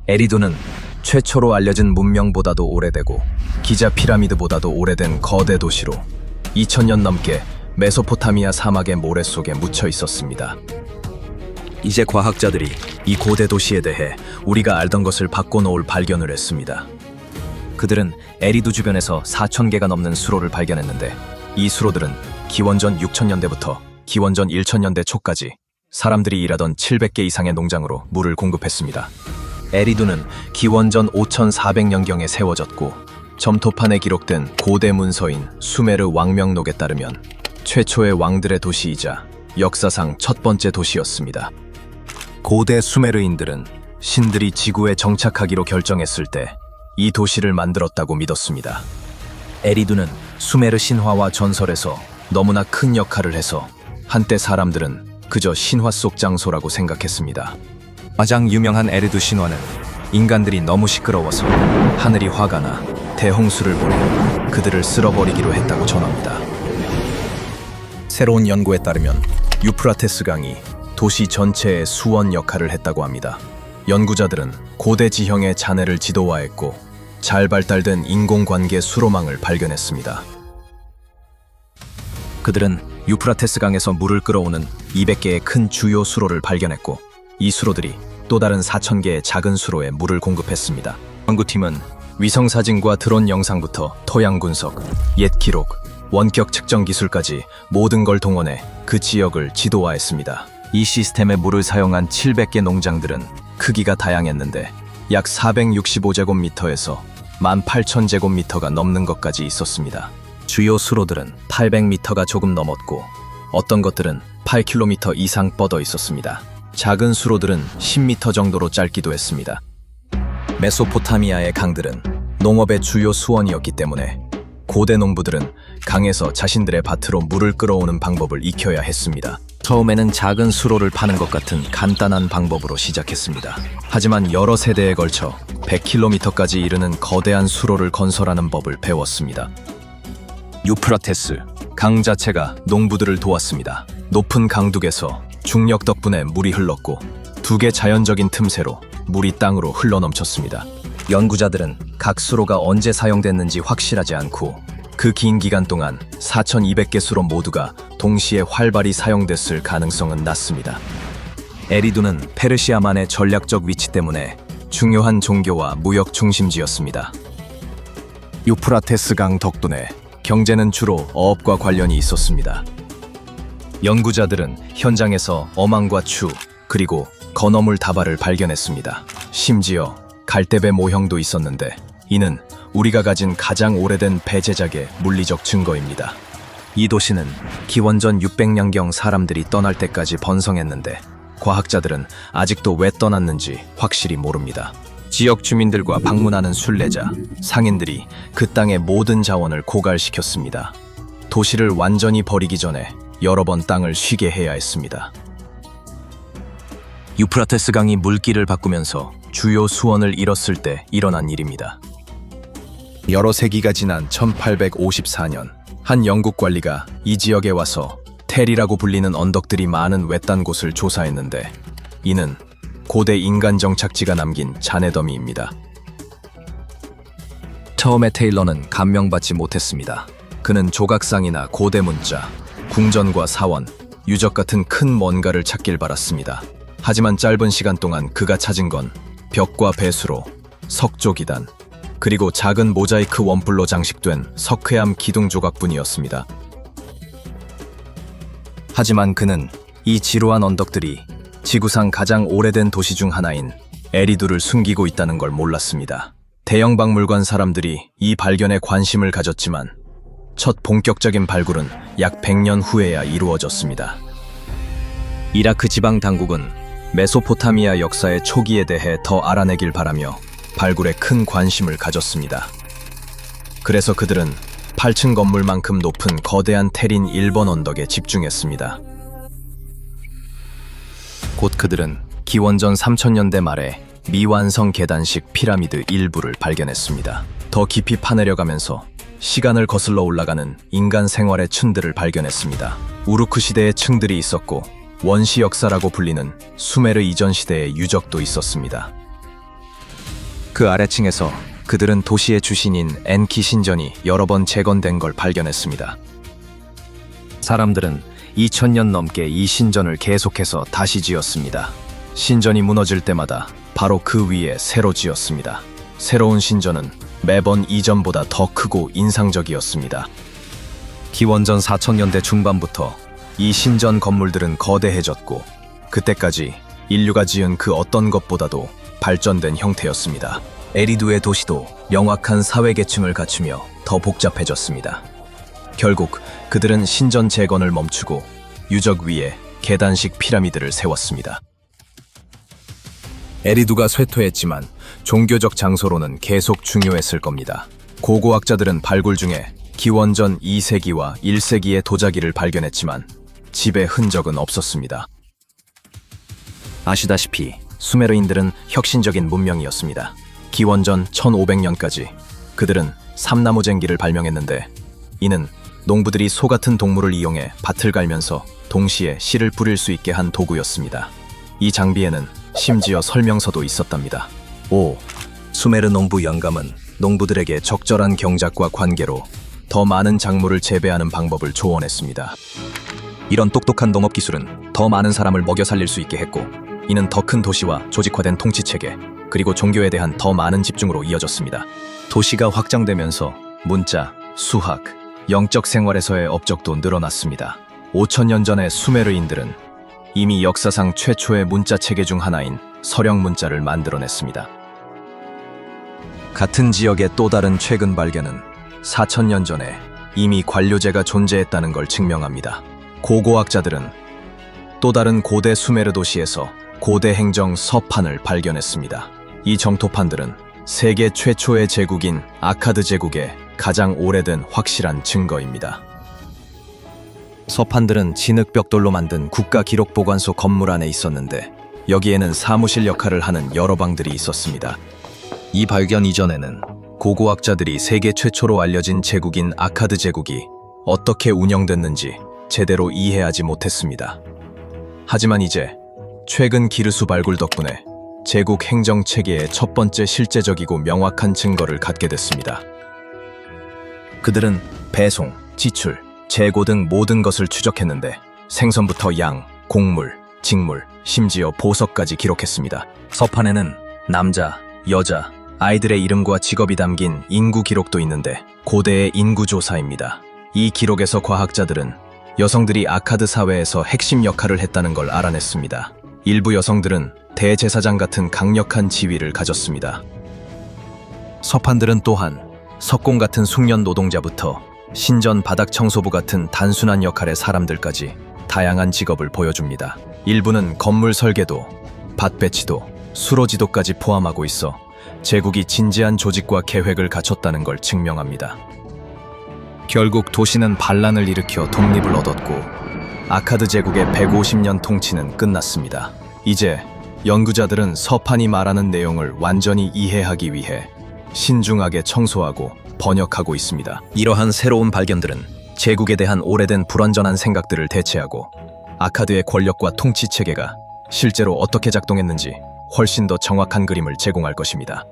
에리두는 최초로 알려진 문명보다도 오래되고 기자 피라미드보다도 오래된 거대 도시로 2000년 넘게 메소포타미아 사막의 모래 속에 묻혀 있었습니다. 이제 과학자들이 이 고대 도시에 대해 우리가 알던 것을 바꿔놓을 발견을 했습니다. 그들은 에리두 주변에서 4000개가 넘는 수로를 발견했는데 이 수로들은 기원전 6000년대부터 기원전 1000년대 초까지 사람들이 일하던 700개 이상의 농장으로 물을 공급했습니다. 에리두는 기원전 5400년경에 세워졌고 점토판에 기록된 고대 문서인 수메르 왕명록에 따르면 최초의 왕들의 도시이자 역사상 첫 번째 도시였습니다. 고대 수메르인들은 신들이 지구에 정착하기로 결정했을 때 이 도시를 만들었다고 믿었습니다. 에리두는 수메르 신화와 전설에서 너무나 큰 역할을 해서 한때 사람들은 그저 신화 속 장소라고 생각했습니다. 가장 유명한 에리두 신화는 인간들이 너무 시끄러워서 하늘이 화가 나 대홍수를 보내 그들을 쓸어버리기로 했다고 전합니다. 새로운 연구에 따르면 유프라테스 강이 도시 전체의 수원 역할을 했다고 합니다. 연구자들은 고대 지형의 잔해를 지도화했고 잘 발달된 인공관계 수로망을 발견했습니다. 그들은 유프라테스 강에서 물을 끌어오는 200개의 큰 주요 수로를 발견했고 이 수로들이 또 다른 4000개의 작은 수로에 물을 공급했습니다. 연구팀은 위성사진과 드론 영상부터 토양 분석, 옛 기록, 원격 측정 기술까지 모든 걸 동원해 그 지역을 지도화했습니다. 이 시스템의 물을 사용한 700개 농장들은 크기가 다양했는데 약 465제곱미터에서 18,000제곱미터가 넘는 것까지 있었습니다. 주요 수로들은 800m가 조금 넘었고 어떤 것들은 8km 이상 뻗어 있었습니다. 작은 수로들은 10m 정도로 짧기도 했습니다. 메소포타미아의 강들은 농업의 주요 수원이었기 때문에 고대 농부들은 강에서 자신들의 밭으로 물을 끌어오는 방법을 익혀야 했습니다. 처음에는 작은 수로를 파는 것 같은 간단한 방법으로 시작했습니다. 하지만 여러 세대에 걸쳐 100km까지 이르는 거대한 수로를 건설하는 법을 배웠습니다. 유프라테스, 강 자체가 농부들을 도왔습니다. 높은 강둑에서 중력 덕분에 물이 흘렀고 두 개 자연적인 틈새로 물이 땅으로 흘러넘쳤습니다. 연구자들은 각 수로가 언제 사용됐는지 확실하지 않고 그 긴 기간 동안 4200개 수로 모두가 동시에 활발히 사용됐을 가능성은 낮습니다. 에리두는 페르시아만의 전략적 위치 때문에 중요한 종교와 무역 중심지였습니다. 유프라테스 강 덕분에 경제는 주로 어업과 관련이 있었습니다. 연구자들은 현장에서 어망과 추, 그리고 건어물 다발을 발견했습니다. 심지어 갈대배 모형도 있었는데 이는 우리가 가진 가장 오래된 배 제작의 물리적 증거입니다. 이 도시는 기원전 600년경 사람들이 떠날 때까지 번성했는데 과학자들은 아직도 왜 떠났는지 확실히 모릅니다. 지역 주민들과 방문하는 순례자, 상인들이 그 땅의 모든 자원을 고갈시켰습니다. 도시를 완전히 버리기 전에 여러 번 땅을 쉬게 해야 했습니다. 유프라테스 강이 물길을 바꾸면서 주요 수원을 잃었을 때 일어난 일입니다. 여러 세기가 지난 1854년 한 영국 관리가 이 지역에 와서 텔이라고 불리는 언덕들이 많은 외딴 곳을 조사했는데 이는 고대 인간 정착지가 남긴 잔해더미입니다. 처음에 테일러는 감명받지 못했습니다. 그는 조각상이나 고대 문자, 궁전과 사원, 유적 같은 큰 뭔가를 찾길 바랐습니다. 하지만 짧은 시간 동안 그가 찾은 건 벽과 배수로, 석조기단, 그리고 작은 모자이크 원뿔로 장식된 석회암 기둥 조각뿐이었습니다. 하지만 그는 이 지루한 언덕들이 지구상 가장 오래된 도시 중 하나인 에리두를 숨기고 있다는 걸 몰랐습니다. 대형 박물관 사람들이 이 발견에 관심을 가졌지만 첫 본격적인 발굴은 약 100년 후에야 이루어졌습니다. 이라크 지방 당국은 메소포타미아 역사의 초기에 대해 더 알아내길 바라며 발굴에 큰 관심을 가졌습니다. 그래서 그들은 8층 건물만큼 높은 거대한 텔인 1번 언덕에 집중했습니다. 곧 그들은 기원전 3000년대 말에 미완성 계단식 피라미드 일부를 발견했습니다. 더 깊이 파내려가면서 시간을 거슬러 올라가는 인간 생활의 층들을 발견했습니다. 우루크 시대의 층들이 있었고 원시 역사라고 불리는 수메르 이전 시대의 유적도 있었습니다. 그 아래층에서 그들은 도시의 주신인 엔키 신전이 여러 번 재건된 걸 발견했습니다. 사람들은 2000년 넘게 이 신전을 계속해서 다시 지었습니다. 신전이 무너질 때마다 바로 그 위에 새로 지었습니다. 새로운 신전은 매번 이전보다 더 크고 인상적이었습니다. 기원전 4000년대 중반부터 이 신전 건물들은 거대해졌고 그때까지 인류가 지은 그 어떤 것보다도 발전된 형태였습니다. 에리두의 도시도 명확한 사회계층을 갖추며 더 복잡해졌습니다. 결국 그들은 신전 재건을 멈추고 유적 위에 계단식 피라미드를 세웠습니다. 에리두가 쇠퇴했지만 종교적 장소로는 계속 중요했을 겁니다. 고고학자들은 발굴 중에 기원전 2세기와 1세기의 도자기를 발견했지만 집의 흔적은 없었습니다. 아시다시피 수메르인들은 혁신적인 문명이었습니다. 기원전 1500년까지 그들은 삼나무쟁기를 발명했는데 이는 농부들이 소 같은 동물을 이용해 밭을 갈면서 동시에 씨를 뿌릴 수 있게 한 도구였습니다. 이 장비에는 심지어 설명서도 있었답니다. 수메르 농부 영감은 농부들에게 적절한 경작과 관계로 더 많은 작물을 재배하는 방법을 조언했습니다. 이런 똑똑한 농업 기술은 더 많은 사람을 먹여 살릴 수 있게 했고 이는 더 큰 도시와 조직화된 통치체계 그리고 종교에 대한 더 많은 집중으로 이어졌습니다. 도시가 확장되면서 문자, 수학, 영적 생활에서의 업적도 늘어났습니다. 5000년 전의 수메르인들은 이미 역사상 최초의 문자 체계 중 하나인 서령 문자를 만들어냈습니다. 같은 지역의 또 다른 최근 발견은 4000년 전에 이미 관료제가 존재했다는 걸 증명합니다. 고고학자들은 또 다른 고대 수메르 도시에서 고대 행정 서판을 발견했습니다. 이 정토판들은 세계 최초의 제국인 아카드 제국의 가장 오래된 확실한 증거입니다. 서판들은 진흙벽돌로 만든 국가기록보관소 건물 안에 있었는데 여기에는 사무실 역할을 하는 여러 방들이 있었습니다. 이 발견 이전에는 고고학자들이 세계 최초로 알려진 제국인 아카드 제국이 어떻게 운영됐는지 제대로 이해하지 못했습니다. 하지만 이제 최근 기르수 발굴 덕분에 제국 행정 체계의 첫 번째 실제적이고 명확한 증거를 갖게 됐습니다. 그들은 배송, 지출, 재고 등 모든 것을 추적했는데 생선부터 양, 곡물, 직물, 심지어 보석까지 기록했습니다. 서판에는 남자, 여자, 아이들의 이름과 직업이 담긴 인구 기록도 있는데 고대의 인구조사입니다. 이 기록에서 과학자들은 여성들이 아카드 사회에서 핵심 역할을 했다는 걸 알아냈습니다. 일부 여성들은 대제사장 같은 강력한 지위를 가졌습니다. 서판들은 또한 석공 같은 숙련 노동자부터 신전 바닥 청소부 같은 단순한 역할의 사람들까지 다양한 직업을 보여줍니다. 일부는 건물 설계도, 밭 배치도, 수로지도까지 포함하고 있어 제국이 진지한 조직과 계획을 갖췄다는 걸 증명합니다. 결국 도시는 반란을 일으켜 독립을 얻었고 아카드 제국의 150년 통치는 끝났습니다. 이제 연구자들은 서판이 말하는 내용을 완전히 이해하기 위해 신중하게 청소하고 번역하고 있습니다. 이러한 새로운 발견들은 제국에 대한 오래된 불완전한 생각들을 대체하고 아카드의 권력과 통치 체계가 실제로 어떻게 작동했는지 훨씬 더 정확한 그림을 제공할 것입니다.